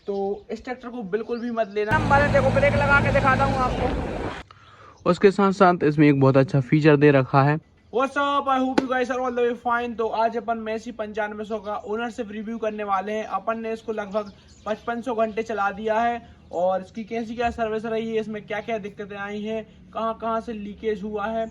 तो इस ट्रैक्टर को बिल्कुल भी मत लेना। मैंने देखो ब्रेक लगा के दिखाता हूँ आपको। उसके साथ साथ इसमें एक बहुत अच्छा फीचर दे रखा है। What's up? I hope you guys are all the way fine। तो आज अपन मैसी 9500 का ओनरशिप रिव्यू करने वाले हैं। अपन ने इसको लगभग 5500 घंटे चला दिया है और इसकी कैसी क्या सर्विस रही है, इसमें क्या क्या दिक्कतें आई हैं, कहाँ से लीकेज हुआ है,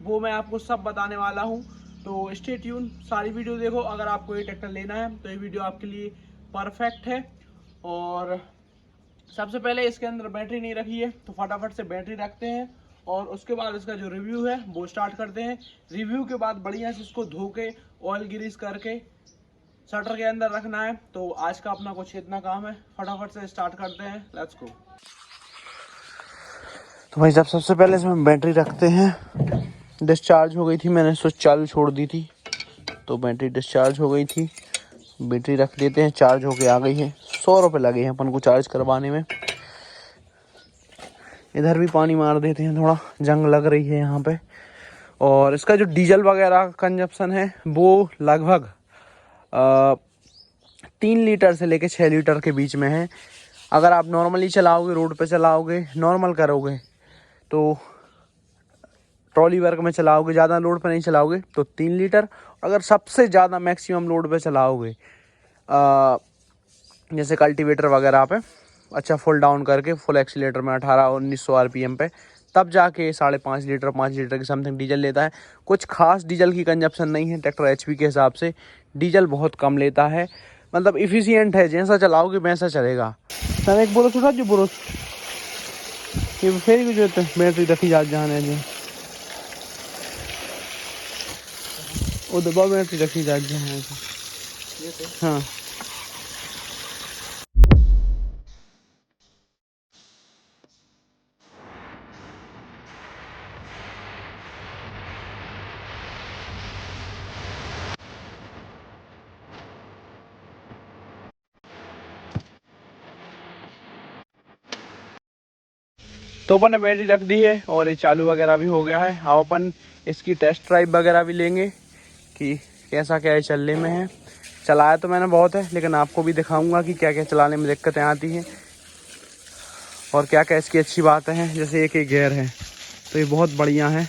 वो मैं आपको सब बताने वाला हूँ। तो स्टे ट्यून, सारी वीडियो देखो। अगर आपको ये ट्रैक्टर लेना है तो ये वीडियो आपके लिए परफेक्ट है। और सबसे पहले इसके अंदर बैटरी नहीं रखी है तो फटाफट से बैटरी रखते हैं और उसके बाद इसका जो रिव्यू है वो स्टार्ट करते हैं। रिव्यू के बाद बढ़िया से इसको धो के ऑयल ग्रीस करके शटर के अंदर रखना है। तो आज का अपना कुछ इतना काम है, फटाफट से स्टार्ट करते हैं। Let's go. तो भाई साहब सबसे पहले इसमें बैटरी रखते हैं। डिस्चार्ज हो गई थी, मैंने स्विच चालू छोड़ दी थी तो बैटरी डिस्चार्ज हो गई थी। बैटरी रख देते हैं, चार्ज होके आ गई है। 100 रुपये लगे हैं अपन को चार्ज करवाने में। इधर भी पानी मार देते हैं, थोड़ा जंग लग रही है यहाँ पे। और इसका जो डीजल वगैरह कंजप्शन है वो लगभग 3 लीटर से लेके 6 लीटर के बीच में है। अगर आप नॉर्मली चलाओगे, रोड पे चलाओगे, नॉर्मल करोगे तो ट्रॉली वर्क में चलाओगे, ज़्यादा लोड पे नहीं चलाओगे तो 3 लीटर। अगर सबसे ज़्यादा मैक्सिमम लोड पे चलाओगे जैसे कल्टीवेटर वगैरह पे अच्छा फुल डाउन करके फुल एक्सीलेटर में 1800-1900 आरपीएम पे, तब जाके 5.5 लीटर 5 लीटर की समथिंग डीजल लेता है। कुछ खास डीजल की कंजप्शन नहीं है। ट्रैक्टर एचपी के हिसाब से डीजल बहुत कम लेता है, मतलब इफिशियंट है। जैसा चलाओगे वैसा चलेगा। सर एक बोलो थोड़ा जो बोलो ये फेरी जो बैटरी रखी जा जाने जो वो दबा बैटरी रखी जा जाने। हाँ तो अपन ने बैटरी रख दी है और ये चालू वगैरह भी हो गया है। अब अपन इसकी टेस्ट ड्राइव वगैरह भी लेंगे कि कैसा क्या है चलने में है। चलाया तो मैंने बहुत है, लेकिन आपको भी दिखाऊंगा कि क्या क्या चलाने में दिक्कतें आती हैं और क्या क्या इसकी अच्छी बातें हैं। जैसे एक गियर है तो ये बहुत बढ़िया है।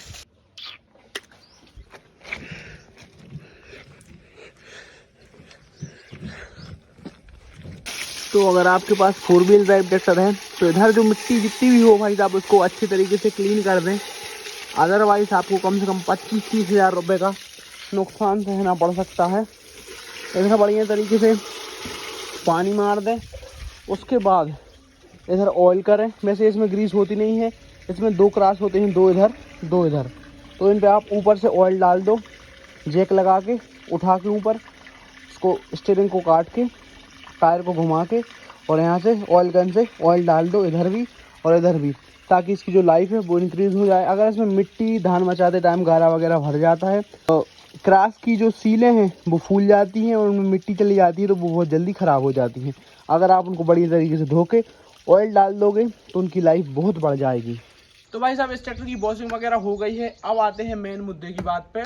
तो अगर आपके पास 4 व्हील ड्राइव ट्रैक्टर है तो इधर जो मिट्टी जितनी भी हो भाई साहब उसको अच्छी तरीके से क्लीन कर दें। अदरवाइज आपको कम से कम 25-30 हज़ार रुपये का नुकसान सहना पड़ सकता है। इधर बढ़िया तरीके से पानी मार दें, उसके बाद इधर ऑयल करें। वैसे इसमें ग्रीस होती नहीं है, इसमें 2 क्रॉस होते हैं, 2 इधर 2 इधर। तो इन पे आप ऊपर से ऑयल डाल दो, जैक लगा के उठा के ऊपर उसको स्टीयरिंग को काट के टायर को घुमा के और यहाँ से ऑयल गन से ऑयल डाल दो इधर भी और इधर भी, ताकि इसकी जो लाइफ है वो इंक्रीज हो जाए। अगर इसमें मिट्टी धान मचाते टाइम गारा वगैरह भर जाता है तो क्रॉस की जो सीलें हैं वो फूल जाती हैं और उनमें मिट्टी चली जाती है तो वो बहुत जल्दी ख़राब हो जाती हैं। अगर आप उनको बढ़िया तरीके से धो के ऑयल डाल दोगे तो उनकी लाइफ बहुत बढ़ जाएगी। तो भाई साहब इस ट्रैक्टर की वॉशिंग वगैरह हो गई है। अब आते हैं मेन मुद्दे की बात पे।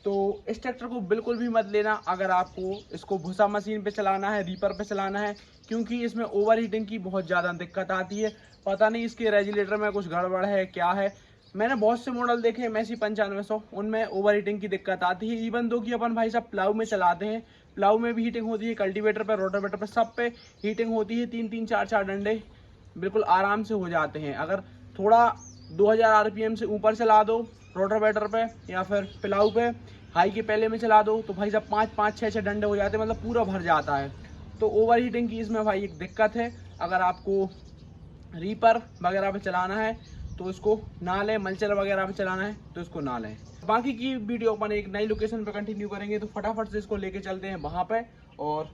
तो इस ट्रैक्टर को बिल्कुल भी मत लेना अगर आपको इसको भूसा मशीन पे चलाना है, रीपर पे चलाना है, क्योंकि इसमें ओवर हीटिंग की बहुत ज़्यादा दिक्कत आती है। पता नहीं इसके रेगुलेटर में कुछ गड़बड़ है क्या है। मैंने बहुत से मॉडल देखे हैं मैसी 9500, उनमें ओवर हीटिंग की दिक्कत आती है। इवन दो कि अपन भाई साहब प्लाऊ में चलाते हैं, प्लाऊ में भी हीटिंग होती है, कल्टीवेटर पर, रोटावेटर पर, सब पे हीटिंग होती है। 3-3 4-4 डंडे बिल्कुल आराम से हो जाते हैं। अगर थोड़ा 2000 आरपीएम से ऊपर चला दो रोटावेटर पे या फिर प्लाऊ पे, हाई के पहले में चला दो तो भाई साहब 5-5 6-6 डंडे हो जाते हैं, मतलब पूरा भर जाता है। तो ओवर हीटिंग की इसमें भाई एक दिक्कत है। अगर आपको रीपर वगैरह पे चलाना है तो इसको ना लें, मल्चर वगैरह पे चलाना है तो इसको ना लें। बाकी की वीडियो अपन एक नई लोकेशन पे कंटिन्यू करेंगे, तो फटाफट से इसको लेके चलते हैं वहाँ पे और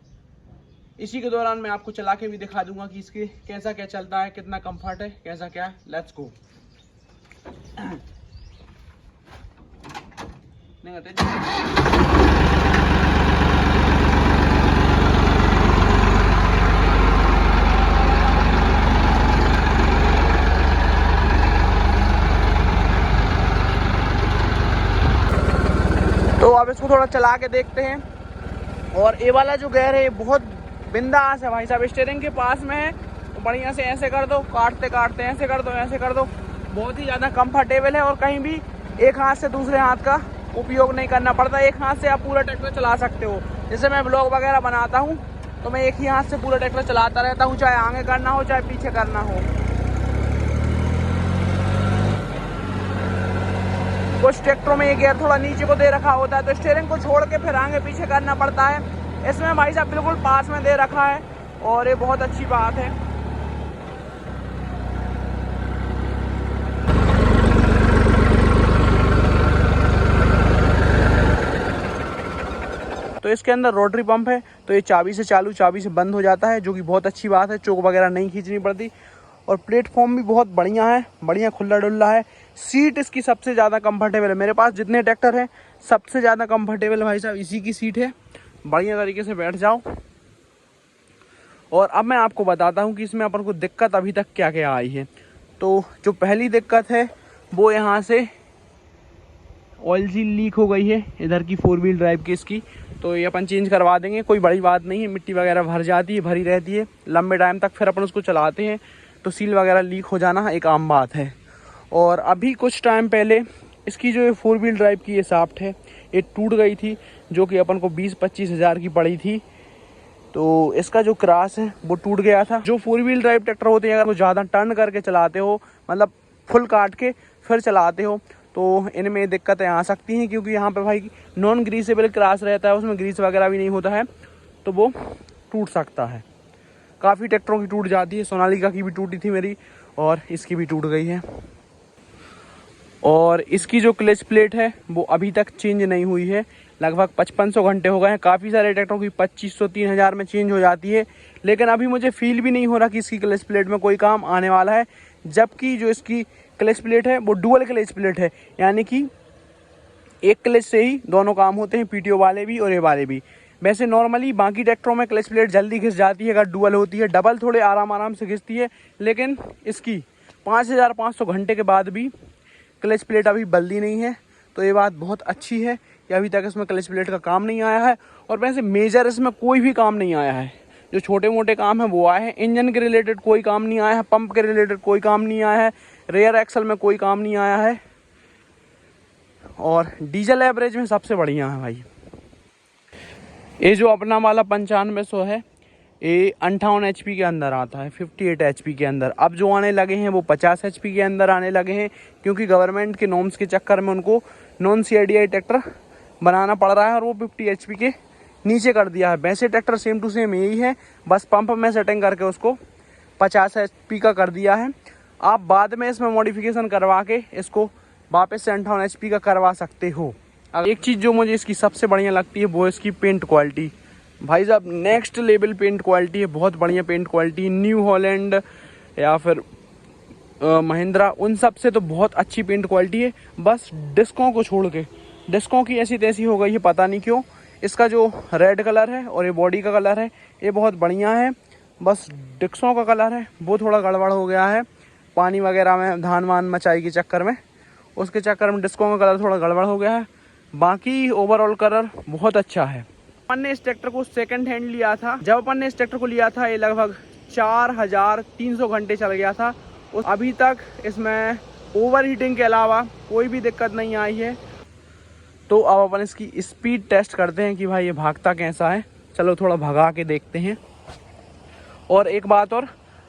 इसी के दौरान मैं आपको चला के भी दिखा दूंगा कि इसके कैसा क्या चलता है, कितना कंफर्ट है, कैसा क्या। Let's go. तो अब इसको थोड़ा चला के देखते हैं। और ये वाला जो गियर है ये बहुत बिंदास है भाई साहब। स्टीयरिंग के पास में है तो बढ़िया से ऐसे कर दो, काटते काटते ऐसे कर दो, ऐसे कर दो। बहुत ही ज़्यादा कंफर्टेबल है और कहीं भी एक हाथ से दूसरे हाथ का उपयोग नहीं करना पड़ता। एक हाथ से आप पूरा ट्रैक्टर चला सकते हो। जैसे मैं ब्लॉग वगैरह बनाता हूँ तो मैं एक ही हाथ से पूरा ट्रैक्टर चलाता रहता हूँ, चाहे आगे करना हो चाहे पीछे करना हो। कुछ ट्रैक्टरों में ये गियर थोड़ा नीचे को दे रखा होता है तो स्टीयरिंग को छोड़ के फिर आगे पीछे करना पड़ता है। इसमें भाई साहब बिल्कुल पास में दे रखा है और ये बहुत अच्छी बात है। तो इसके अंदर रोटरी पंप है तो ये चाबी से चालू चाबी से बंद हो जाता है, जो कि बहुत अच्छी बात है। चोक वगैरह नहीं खींचनी पड़ती और प्लेटफॉर्म भी बहुत बढ़िया है, बढ़िया खुला डुल्ला है। सीट इसकी सबसे ज़्यादा कंफर्टेबल है। मेरे पास जितने ट्रैक्टर हैं सबसे ज़्यादा कंफर्टेबल भाई साहब इसी की सीट है। बढ़िया तरीके से बैठ जाओ। और अब मैं आपको बताता हूँ कि इसमें अपन को दिक्कत अभी तक क्या क्या आई है। तो जो पहली दिक्कत है वो यहाँ से ऑयल सील लीक हो गई है इधर की 4 व्हील ड्राइव की इसकी। तो ये अपन चेंज करवा देंगे, कोई बड़ी बात नहीं है। मिट्टी वगैरह भर जाती है, भरी रहती है लंबे टाइम तक, फिर अपन उसको चलाते हैं तो सील वगैरह लीक हो जाना एक आम बात है। और अभी कुछ टाइम पहले इसकी जो 4 व्हील ड्राइव की ये शाफ्ट है ये टूट गई थी, जो कि अपन को 20-25 हज़ार की पड़ी थी। तो इसका जो क्रास है वो टूट गया था। जो 4 व्हील ड्राइव ट्रैक्टर होते हैं अगर वो ज़्यादा टर्न करके चलाते हो, मतलब फुल काट के फिर चलाते हो, तो इनमें दिक्कतें आ सकती हैं। क्योंकि यहाँ पे भाई नॉन ग्रीसेबल क्रास रहता है, उसमें ग्रीस वगैरह भी नहीं होता है तो वो टूट सकता है। काफ़ी ट्रैक्टरों की टूट जाती है, सोनालिका की भी टूटी थी मेरी और इसकी भी टूट गई है। और इसकी जो क्लच प्लेट है वो अभी तक चेंज नहीं हुई है। लगभग 5500 घंटे हो गए हैं। काफ़ी सारे ट्रैक्टरों की 2500-3000 में चेंज हो जाती है, लेकिन अभी मुझे फील भी नहीं हो रहा कि इसकी क्लच प्लेट में कोई काम आने वाला है। जबकि जो इसकी क्लच प्लेट है वो डुअल क्लच प्लेट है, यानी कि एक क्लच से ही दोनों काम होते हैं, पीटीओ वाले भी और ये वाले भी। वैसे नॉर्मली बाकी ट्रैक्टरों में क्लच प्लेट जल्दी घिस जाती है अगर डुअल होती है, डबल थोड़े आराम से घिसती है। लेकिन इसकी 5500 घंटे के बाद भी क्लच प्लेट अभी बदली नहीं है, तो ये बात बहुत अच्छी है कि अभी तक इसमें क्लच प्लेट का काम नहीं आया है। और वैसे मेजर इसमें कोई भी काम नहीं आया है, जो छोटे मोटे काम है वो आए हैं। इंजन के रिलेटेड कोई काम नहीं आया है, पंप के रिलेटेड कोई काम नहीं आया है, रेयर एक्सल में कोई काम नहीं आया है। और डीजल एवरेज में सबसे बढ़िया है भाई। ये जो अपना वाला 9500 है ये 58 HP के अंदर आता है, 58 HP के अंदर। अब जो आने लगे हैं वो 50 HP के अंदर आने लगे हैं, क्योंकि गवर्नमेंट के नॉर्म्स के चक्कर में उनको नॉन CIDI ट्रैक्टर बनाना पड़ रहा है और वो 50 HP के नीचे कर दिया है। वैसे ट्रैक्टर सेम टू सेम यही है, बस पंप में सेटिंग करके उसको 50 HP का कर दिया है। आप बाद में इसमें मॉडिफिकेशन करवा के इसको वापस से 58 HP का करवा सकते हो। एक चीज़ जो मुझे इसकी सबसे बढ़िया लगती है वो इसकी पेंट क्वालिटी। भाई साहब नेक्स्ट लेवल पेंट क्वालिटी है, बहुत बढ़िया पेंट क्वालिटी। न्यू हॉलैंड या फिर महिंद्रा, उन सब से तो बहुत अच्छी पेंट क्वालिटी है। बस डिस्कों को छोड़ के, डिस्कों की ऐसी तैसी हो गई है पता नहीं क्यों। इसका जो रेड कलर है और ये बॉडी का कलर है ये बहुत बढ़िया है। बस डिस्कों का कलर है वो थोड़ा गड़बड़ हो गया है, पानी वगैरह में धान वान मचाई के चक्कर में, उसके चक्कर में डिस्कों का कलर थोड़ा गड़बड़ हो गया है। बाकी ओवरऑल कलर बहुत अच्छा है। अपन ने इस ट्रैक्टर को सेकंड हैंड लिया था। जब अपन ने इस ट्रैक्टर को लिया था ये लगभग 4300 घंटे चल गया था। अभी तक इसमें ओवर हीटिंग के अलावा कोई भी दिक्कत नहीं आई है। तो अब अपन इसकी स्पीड टेस्ट करते हैं कि भाई ये भागता कैसा है। चलो थोड़ा भगा के देखते हैं। और एक बात और,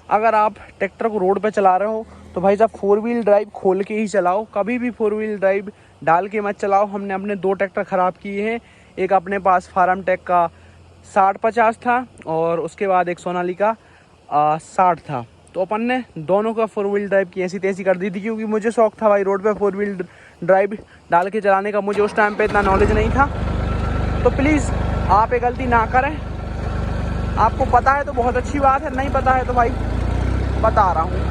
अगर आप ट्रैक्टर को रोड पे चला रहे हो तो भाई साहब 4 व्हील ड्राइव खोल के ही चलाओ, कभी भी 4 व्हील ड्राइव डाल के मत चलाओ। हमने अपने 2 ट्रैक्टर ख़राब किए हैं। एक अपने पास फार्म टेक का 60-50 था और उसके बाद एक सोनालिका 60 था। तो अपन ने दोनों का 4 व्हील ड्राइव की ऐसी तैसी कर दी थी, क्योंकि मुझे शौक था भाई रोड पे 4 व्हील ड्राइव डाल के चलाने का। मुझे उस टाइम पे इतना नॉलेज नहीं था। तो प्लीज़ आप ये गलती ना करें। आपको पता है तो बहुत अच्छी बात है, नहीं पता है तो भाई बता रहा हूँ।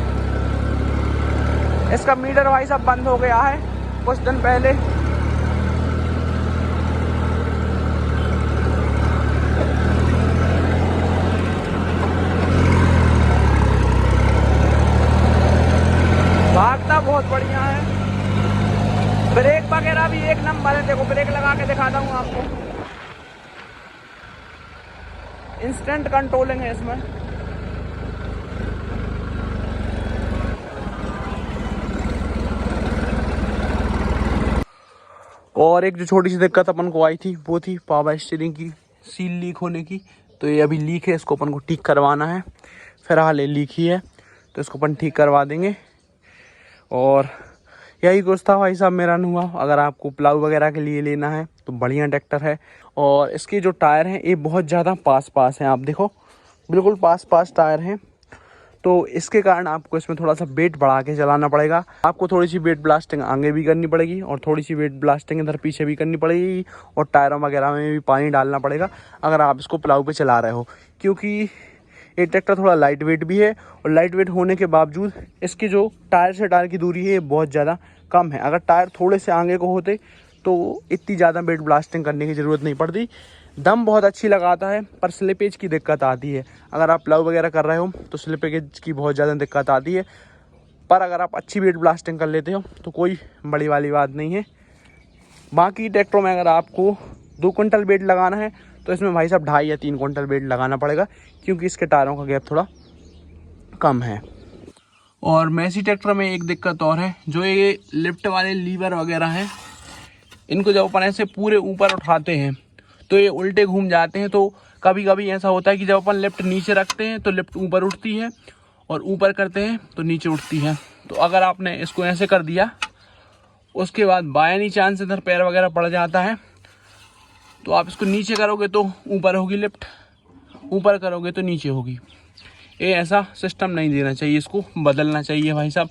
इसका मीटर भाई साहब बंद हो गया है कुछ दिन पहले। भागता बहुत बढ़िया है, ब्रेक वगैरह भी एक नंबर है। देखो ब्रेक लगा के दिखाता हूँ आपको। इंस्टेंट कंट्रोलिंग है इसमें। और एक जो छोटी सी दिक्कत अपन को आई थी वो थी पावर स्टीयरिंग की सील लीक होने की। तो ये अभी लीक है, इसको अपन को ठीक करवाना है। फिलहाल ये लीक ही है तो इसको अपन ठीक करवा देंगे। और यही कुछ था भाई साहब मेरा हुआ। अगर आपको प्लाऊ वगैरह के लिए लेना है तो बढ़िया ट्रैक्टर है। और इसके जो टायर हैं ये बहुत ज़्यादा पास हैं, आप देखो बिल्कुल पास टायर हैं। तो इसके कारण आपको इसमें थोड़ा सा वेट बढ़ा के चलाना पड़ेगा। आपको थोड़ी सी वेट ब्लास्टिंग आगे भी करनी पड़ेगी और थोड़ी सी वेट ब्लास्टिंग इधर पीछे भी करनी पड़ेगी। और टायरों वगैरह में भी पानी डालना पड़ेगा अगर आप इसको प्लाऊ पे चला रहे हो, क्योंकि ये ट्रैक्टर थोड़ा लाइट वेट भी है। और लाइट वेट होने के बावजूद इसकी जो टायर से टायर की दूरी है ये बहुत ज़्यादा कम है। अगर टायर थोड़े से आगे को होते तो इतनी ज़्यादा वेट ब्लास्टिंग करने की ज़रूरत नहीं पड़ती। दम बहुत अच्छी लगाता है पर स्लिपेज की दिक्कत आती है। अगर आप प्लाऊ वगैरह कर रहे हो तो स्लिपेज की बहुत ज़्यादा दिक्कत आती है। पर अगर आप अच्छी वेट ब्लास्टिंग कर लेते हो तो कोई बड़ी वाली बात नहीं है। बाकी ट्रैक्टरों में अगर आपको 2 क्विंटल वेट लगाना है तो इसमें भाई साहब 2.5 या 3 क्विंटल वेट लगाना पड़ेगा, क्योंकि इसके टायरों का गैप थोड़ा कम है। और मैसी ट्रैक्टर में एक दिक्कत और है, जो ये लिफ्ट वाले लीवर वगैरह हैं इनको जब अपन ऐसे पूरे ऊपर उठाते हैं तो ये उल्टे घूम जाते हैं। तो कभी कभी ऐसा होता है कि जब अपन लिफ्ट नीचे रखते हैं तो लिफ्ट ऊपर उठती है और ऊपर करते हैं तो नीचे उठती है। तो अगर आपने इसको ऐसे कर दिया उसके बाद बाय एनी चांस इधर पैर वगैरह पड़ जाता है तो आप इसको नीचे करोगे तो ऊपर होगी लिफ्ट, ऊपर करोगे तो नीचे होगी। ये ऐसा सिस्टम नहीं देना चाहिए, इसको बदलना चाहिए भाई साहब।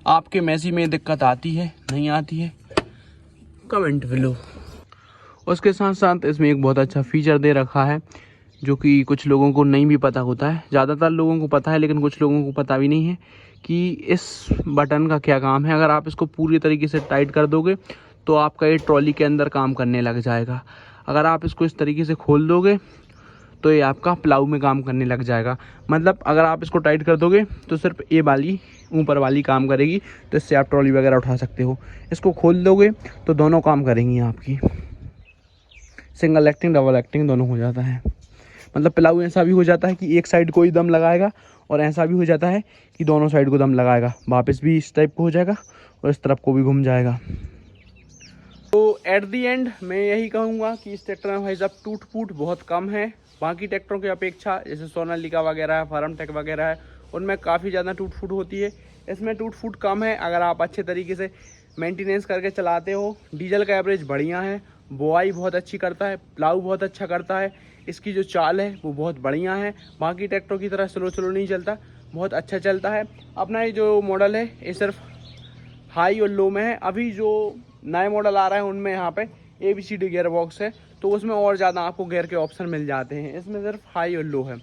आपके मैसी में दिक्कत आती है नहीं आती है कमेंट बिलो। उसके साथ साथ इसमें एक बहुत अच्छा फीचर दे रखा है जो कि कुछ लोगों को नहीं भी पता होता है। ज़्यादातर लोगों को पता है लेकिन कुछ लोगों को पता भी नहीं है कि इस बटन का क्या काम है। अगर आप इसको पूरी तरीके से टाइट कर दोगे तो आपका ये ट्रॉली के अंदर काम करने लग जाएगा। अगर आप इसको इस तरीके से खोल दोगे तो ये आपका प्लाऊ में काम करने लग जाएगा। मतलब अगर आप इसको टाइट कर दोगे तो सिर्फ ये वाली ऊपर वाली काम करेगी, तो इससे आप ट्रॉली वगैरह उठा सकते हो। इसको खोल दोगे तो दोनों काम करेंगी आपकी, सिंगल एक्टिंग डबल एक्टिंग दोनों हो जाता है। मतलब प्लाऊ ऐसा भी हो जाता है कि एक साइड को ही दम लगाएगा और ऐसा भी हो जाता है कि दोनों साइड को दम लगाएगा। वापस भी इस टाइप को हो जाएगा और इस तरफ को भी घूम जाएगा। तो एट दी एंड मैं यही कहूँगा कि इस ट्रैक्टर में भाई साहब टूट फूट बहुत कम है बाकी ट्रैक्टरों की अपेक्षा। जैसे सोनालिका वगैरह है, फार्मटेक वगैरह है, उनमें काफ़ी ज़्यादा टूट फूट होती है। इसमें टूट फूट कम है अगर आप अच्छे तरीके से मेंटेनेंस करके चलाते हो। डीजल का एवरेज बढ़िया है, बुआई बहुत अच्छी करता है, प्लाऊ बहुत अच्छा करता है, इसकी जो चाल है वो बहुत बढ़िया है। बाकी ट्रैक्टरों की तरह स्लो नहीं चलता, बहुत अच्छा चलता है। अपना ये जो मॉडल है ये सिर्फ हाई और लो में है। अभी जो नए मॉडल आ रहे हैं उनमें यहाँ पे ABCD गियर बॉक्स है तो उसमें और ज़्यादा आपको गियर के ऑप्शन मिल जाते हैं। इसमें सिर्फ हाई और लो है।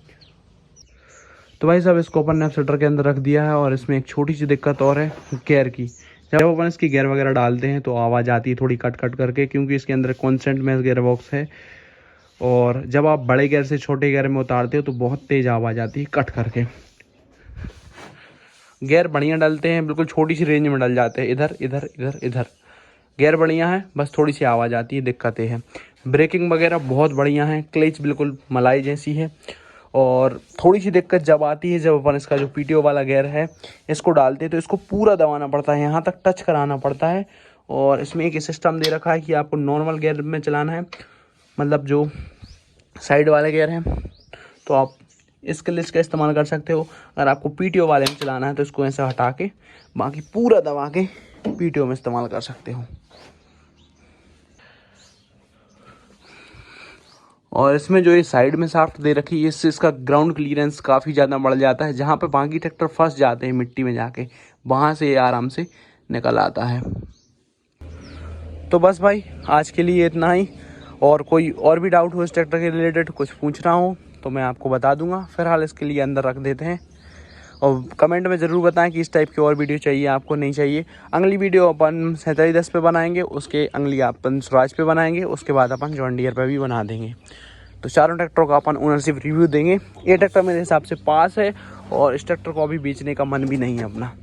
तो भाई साहब इसको अपन ने अपसेटर के अंदर रख दिया है। और इसमें एक छोटी सी दिक्कत और है गियर की। जब अपन इसकी गियर वगैरह डालते हैं तो आवाज़ आती है थोड़ी कट करके, क्योंकि इसके अंदर कॉन्स्टेंट में गियर बॉक्स है। और जब आप बड़े गियर से छोटे गियर में उतारते हो तो बहुत तेज़ आवाज़ आती है कट करके। गियर बढ़िया डलते हैं, बिल्कुल छोटी सी रेंज में डल जाते हैं, इधर इधर इधर इधर। गियर बढ़िया है, बस थोड़ी सी आवाज़ आती है, दिक्कतें हैं। ब्रेकिंग वगैरह बहुत बढ़िया है, क्लच बिल्कुल मलाई जैसी है। और थोड़ी सी दिक्कत जब आती है जब अपन इसका जो PTO वाला गियर है इसको डालते हैं तो इसको पूरा दबाना पड़ता है, यहाँ तक टच कराना पड़ता है। और इसमें एक सिस्टम दे रखा है कि आपको नॉर्मल गियर में चलाना है, मतलब जो साइड वाले गियर हैं तो आप इस क्लच का इस्तेमाल कर सकते हो। अगर आपको PTO वाले में चलाना है तो इसको ऐसे हटा के बाकी पूरा दबा के PTO में इस्तेमाल कर सकते हो। और इसमें जो ये साइड में शाफ्ट दे रखी है इससे इसका ग्राउंड क्लियरेंस काफ़ी ज़्यादा बढ़ जाता है। जहाँ पे बाकी ट्रैक्टर फंस जाते हैं मिट्टी में जाके, वहाँ से ये आराम से निकल आता है। तो बस भाई आज के लिए इतना ही। और कोई और भी डाउट हो इस ट्रैक्टर के रिलेटेड, कुछ पूछना हो तो मैं आपको बता दूंगा। फिलहाल इसके लिए अंदर रख देते हैं। और कमेंट में ज़रूर बताएं कि इस टाइप की और वीडियो चाहिए आपको, नहीं चाहिए। अगली वीडियो अपन 4710 पे बनाएंगे, उसके अगली अपन स्वराज पे बनाएंगे, उसके बाद अपन जॉन डियर पे भी बना देंगे। तो चारों ट्रैक्टरों का अपन ओनरशिप रिव्यू देंगे। ये ट्रैक्टर मेरे हिसाब से पास है और इस ट्रैक्टर को अभी बेचने का मन भी नहीं है अपना।